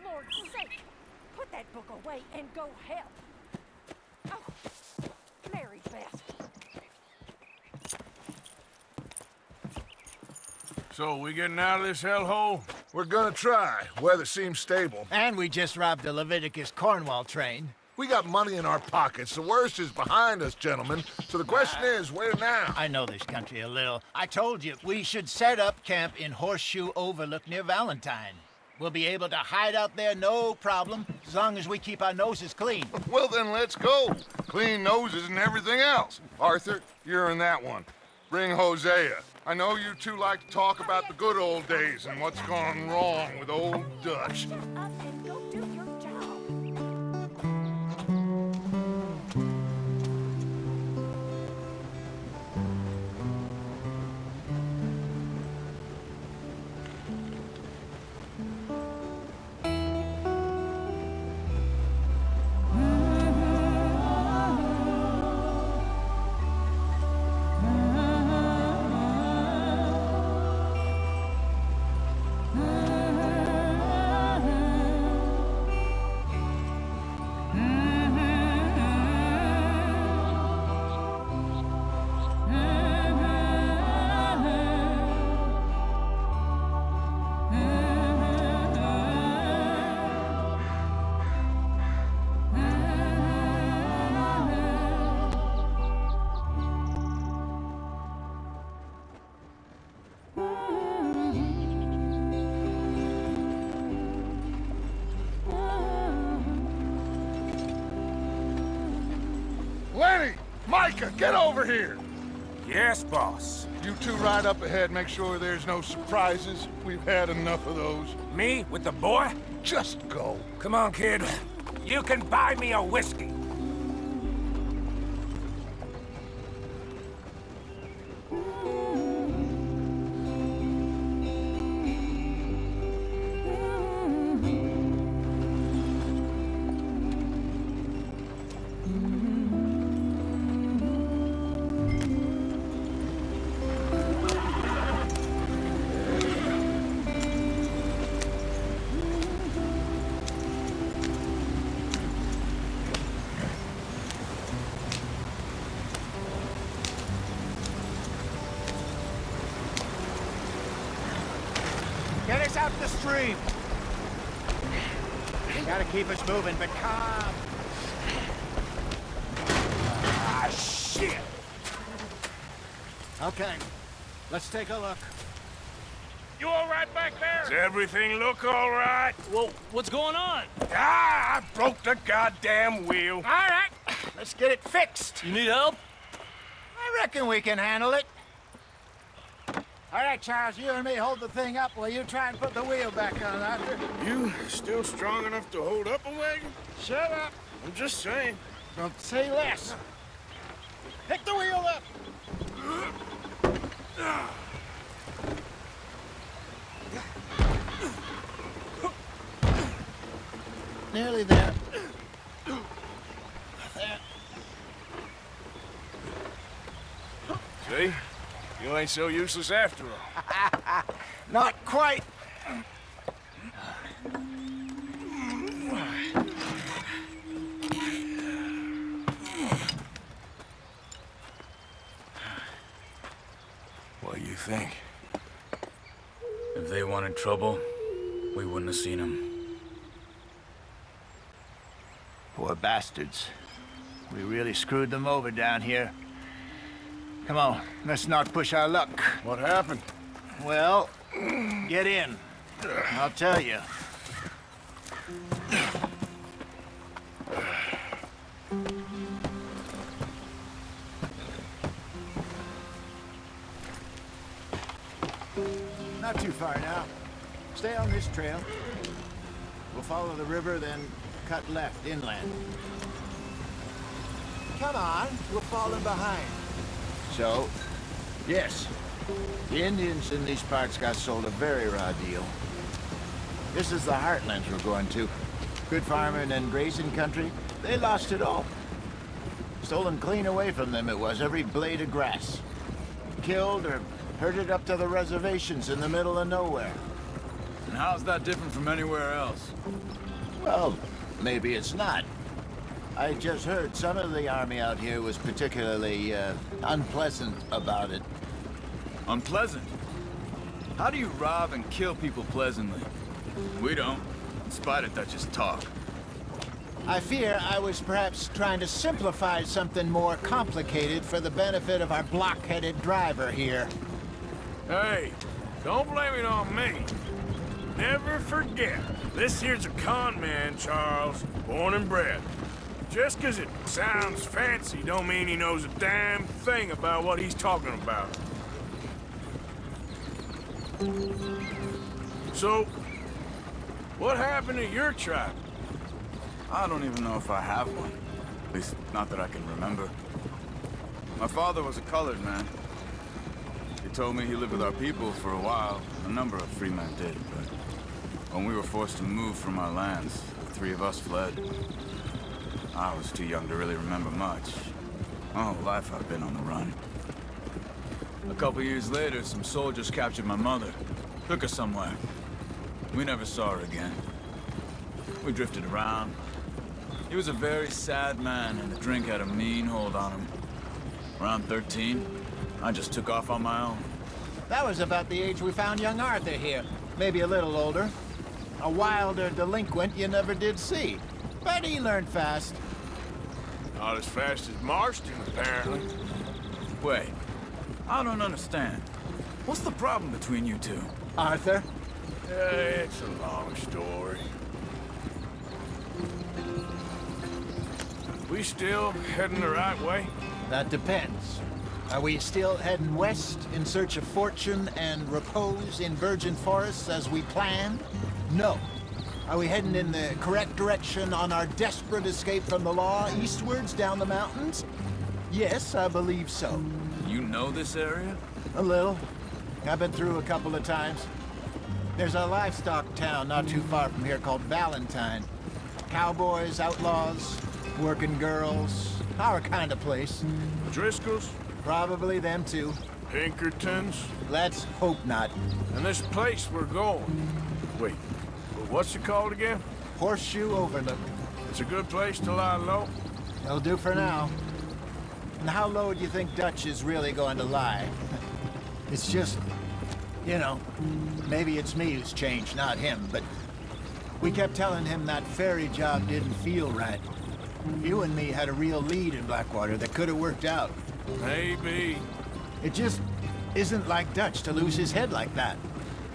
Lord's sake! Put that book away and go help. Oh, Mary Beth. So, we getting out of this hellhole? We're gonna try. Weather seems stable. And we just robbed the Leviticus Cornwall train. We got money in our pockets. The worst is behind us, gentlemen. So the question is, where now? I know this country a little. I told you, we should set up camp in Horseshoe Overlook near Valentine. We'll be able to hide out there, no problem, as long as we keep our noses clean. Well, then let's go. Clean noses and everything else. Arthur, you're in that one. Bring Hosea. I know you two like to talk about the good old days and what's gone wrong with old Dutch. Shut up and go do your job. Lenny! Micah, get over here! Yes, boss. You two ride up ahead, make sure there's no surprises. We've had enough of those. Me with the boy? Just go. Come on, kid. You can buy me a whiskey. Get us out the stream. Gotta keep us moving, but calm. Ah, shit! Okay, let's take a look. You all right back there? Does everything look all right? Well, what's going on? Ah, I broke the goddamn wheel. All right, let's get it fixed. You need help? I reckon we can handle it. All right, Charles, you and me hold the thing up while you try and put the wheel back on, Arthur. You still strong enough to hold up a wagon? Shut up. I'm just saying. Don't say less. Pick the wheel up. Nearly there. There. See? You ain't so useless after all. Not quite. What do you think? If they wanted trouble, we wouldn't have seen them. Poor bastards. We really screwed them over down here. Come on, let's not push our luck. What happened? Well, get in. I'll tell you. Not too far now. Stay on this trail. We'll follow the river, then cut left inland. Come on, we're falling behind. So, yes, the Indians in these parts got sold a very raw deal. This is the heartlands we're going to. Good farming and grazing country, they lost it all. Stolen clean away from them it was, every blade of grass. Killed or herded up to the reservations in the middle of nowhere. And how's that different from anywhere else? Well, maybe it's not. I just heard some of the army out here was particularly, unpleasant about it. Unpleasant? How do you rob and kill people pleasantly? We don't, in spite of Dutch's talk. I fear I was perhaps trying to simplify something more complicated for the benefit of our blockheaded driver here. Hey, don't blame it on me. Never forget, this here's a con man, Charles, born and bred. Just 'cause it sounds fancy don't mean he knows a damn thing about what he's talking about. So, what happened to your tribe? I don't even know if I have one. At least, not that I can remember. My father was a colored man. He told me he lived with our people for a while. A number of free men did, but when we were forced to move from our lands, the three of us fled. I was too young to really remember much. My whole life I've been on the run. A couple years later, some soldiers captured my mother. Took her somewhere. We never saw her again. We drifted around. He was a very sad man, and the drink had a mean hold on him. Around 13, I just took off on my own. That was about the age we found young Arthur here. Maybe a little older. A wilder delinquent you never did see. But he learned fast. Not as fast as Marston, apparently. Wait, I don't understand. What's the problem between you two? Arthur? It's a long story. We still heading the right way? That depends. Are we still heading west in search of fortune and repose in virgin forests as we planned? No. Are we heading in the correct direction on our desperate escape from the law eastwards down the mountains? Yes, I believe so. You know this area? A little. I've been through a couple of times. There's a livestock town not too far from here called Valentine. Cowboys, outlaws, working girls, our kind of place. Driscoll's? Probably them too. Pinkertons? Let's hope not. And this place we're going. Wait, what's it called again? Horseshoe Overlook. It's a good place to lie low? It'll do for now. And how low do you think Dutch is really going to lie? It's just, you know, maybe it's me who's changed, not him, but we kept telling him that ferry job didn't feel right. You and me had a real lead in Blackwater that could have worked out. Maybe. It just isn't like Dutch to lose his head like that.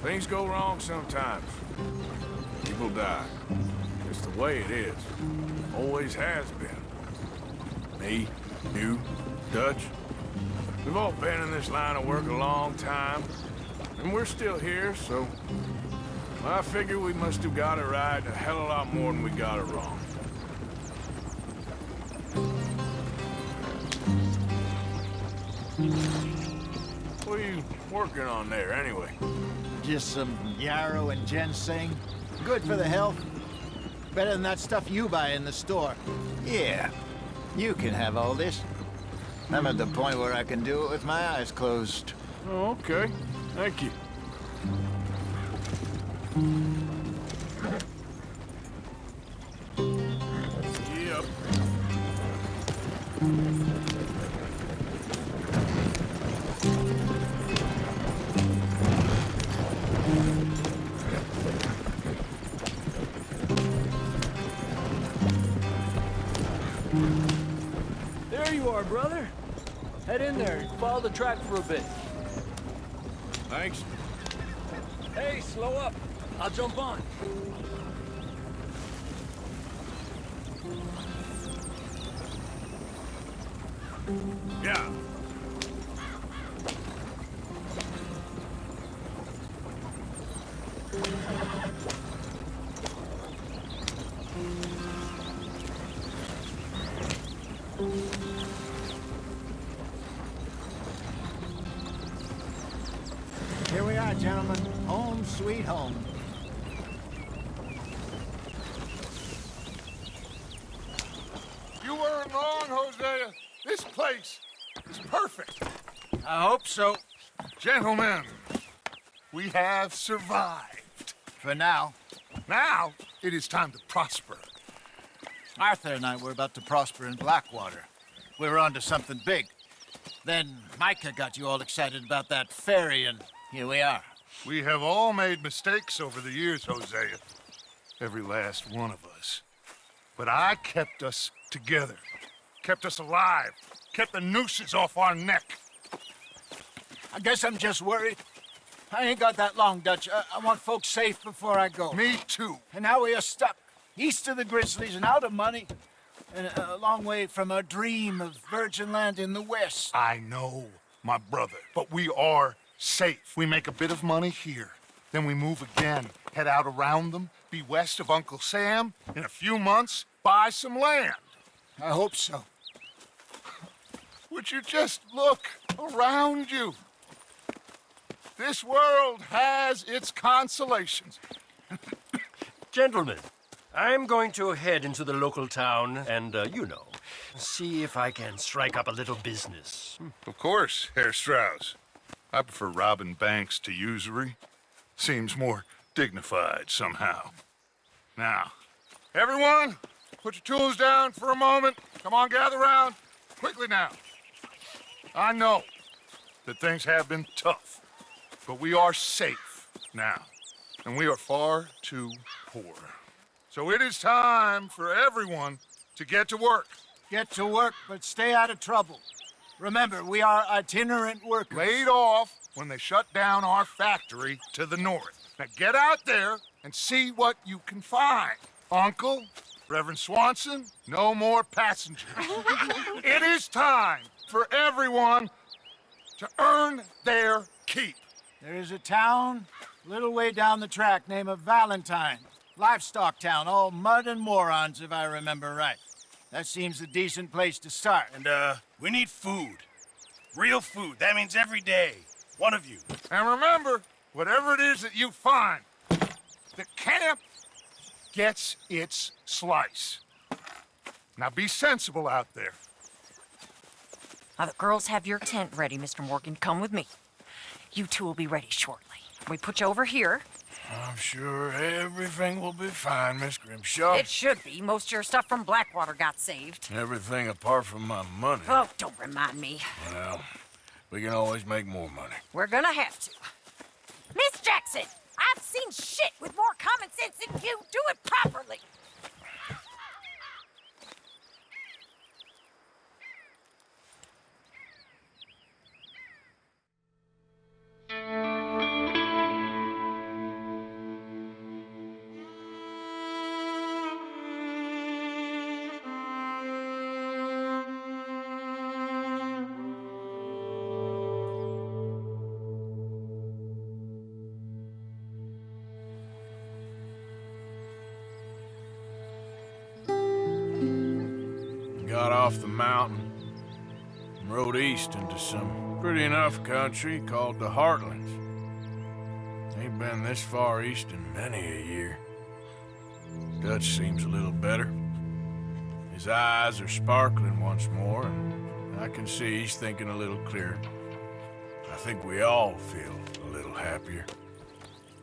Things go wrong sometimes. People die. It's the way it is. Always has been. Me, you, Dutch. We've all been in this line of work a long time. And we're still here, so... I figure we must have got it right a hell of a lot more than we got it wrong. What are you working on there, anyway? Just some yarrow and ginseng. Good for the health. Better than that stuff you buy in the store. Yeah, you can have all this. I'm at the point where I can do it with my eyes closed. Oh, okay. Thank you. Yep. There you are, brother. Head in there and follow the track for a bit. Thanks. Hey, slow up. I'll jump on. Yeah. Here we are, gentlemen. Home sweet home. You weren't wrong, Hosea. This place is perfect. I hope so. Gentlemen, we have survived. For now. Now, it is time to prosper. Arthur and I were about to prosper in Blackwater. We were onto something big. Then Micah got you all excited about that ferry, and here we are. We have all made mistakes over the years, Hosea. Every last one of us. But I kept us together. Kept us alive. Kept the nooses off our neck. I guess I'm just worried. I ain't got that long, Dutch. I want folks safe before I go. Me too. And now we are stuck, east of the Grizzlies and out of money, and a long way from our dream of virgin land in the west. I know, my brother, but we are safe. We make a bit of money here. Then we move again, head out around them, be west of Uncle Sam. In a few months, buy some land. I hope so. Would you just look around you? This world has its consolations. Gentlemen, I'm going to head into the local town and, see if I can strike up a little business. Of course, Herr Strauss. I prefer robbing banks to usury. Seems more dignified somehow. Now, everyone, put your tools down for a moment. Come on, gather round. Quickly now. I know that things have been tough, but we are safe now, and we are far too poor. So it is time for everyone to get to work. Get to work, but stay out of trouble. Remember, we are itinerant workers. Laid off when they shut down our factory to the north. Now get out there and see what you can find. Uncle, Reverend Swanson, no more passengers. It is time for everyone to earn their keep. There is a town a little way down the track named Valentine. Livestock town, all mud and morons, if I remember right. That seems a decent place to start. And, we need food. Real food. That means every day. One of you. And remember, whatever it is that you find, the camp gets its slice. Now be sensible out there. Now, the girls have your tent ready, Mr. Morgan. Come with me. You two will be ready shortly. We put you over here. I'm sure everything will be fine, Miss Grimshaw. It should be. Most of your stuff from Blackwater got saved. Everything apart from my money. Oh, don't remind me. Well, we can always make more money. We're gonna have to. Miss Jackson, I've seen shit with more common sense than you. Do it properly. Got off the mountain and rode east into some pretty enough country called the Heartlands. Ain't been this far east in many a year. Dutch seems a little better. His eyes are sparkling once more, and I can see he's thinking a little clearer. I think we all feel a little happier,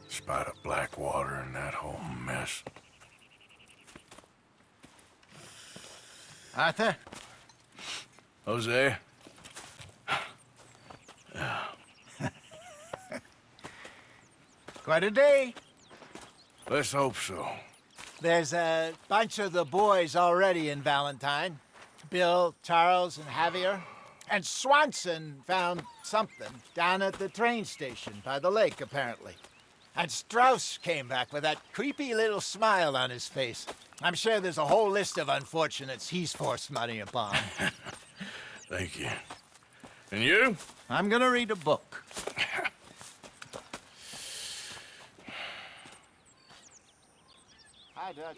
in spite of Blackwater and that whole mess. Arthur? Jose? Quite a day. Let's hope so. There's a bunch of the boys already in Valentine. Bill, Charles, and Javier. And Swanson found something down at the train station by the lake, apparently. And Strauss came back with that creepy little smile on his face. I'm sure there's a whole list of unfortunates he's forced money upon. Thank you. And you? I'm gonna read a book. Hi, Dutch.